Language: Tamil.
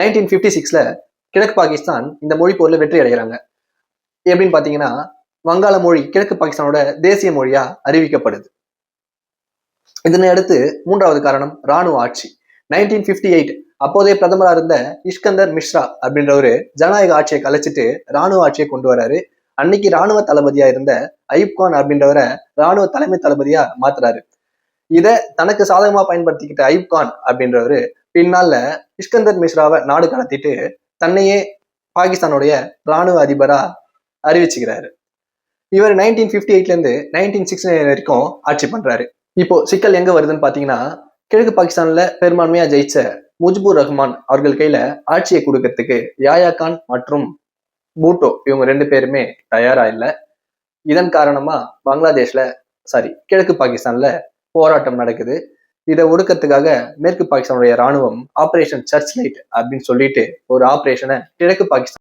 1956ல கிழக்கு பாகிஸ்தான் இந்த மொழி போர்ல வெற்றி அடைகிறாங்க. எப்படின்னு பாத்தீங்கன்னா, வங்காள மொழி கிழக்கு பாகிஸ்தானோட தேசிய மொழியா அறிவிக்கப்படுது. இதனை அடுத்து 3வது காரணம் ராணுவ ஆட்சி. 1958 அப்போதைய பிரதமரா இருந்த இஸ்கந்தர் மிஸ்ரா அப்படின்றவரு ஜனநாயக ஆட்சியை கலைச்சிட்டு ராணுவ ஆட்சியை கொண்டு வராரு. அன்னைக்கு ராணுவ தளபதியா இருந்த அயூப் கான் அப்படின்றவரை ராணுவ தலைமை தளபதியா மாத்துறாரு. இத தனக்கு சாதகமா பயன்படுத்திக்கிட்ட அயூப் கான் அப்படின்றவரு பின்னால இஸ்கந்தர் மிஸ்ராவை நாடு கடத்திட்டு தன்னையே பாகிஸ்தானுடைய ராணுவ அதிபரா அறிவிச்சுக்கிறாரு. இவர் 1958ல இருந்து 1969 வரைக்கும் ஆட்சி பண்றாரு. இப்போ சிக்கல் எங்க வருதுன்னு பாத்தீங்கன்னா, கிழக்கு பாகிஸ்தான்ல பெரும்பான்மையா ஜெயிச்ச முஜிபுர் ரஹ்மான் அவர்கள் கையில ஆட்சியை கொடுக்கறதுக்கு யாயா கான் மற்றும் பூட்டோ இவங்க 2 பேருமே தயாரா இல்ல. இதன் காரணமா கிழக்கு பாகிஸ்தான்ல போராட்டம் நடக்குது. இதை ஒடுக்கிறதுக்காக மேற்கு பாகிஸ்தானுடைய ராணுவம் ஆபரேஷன் சர்ச் லைட் அப்படின்னு சொல்லிட்டு ஒரு ஆபரேஷனை கிழக்கு பாகிஸ்தான்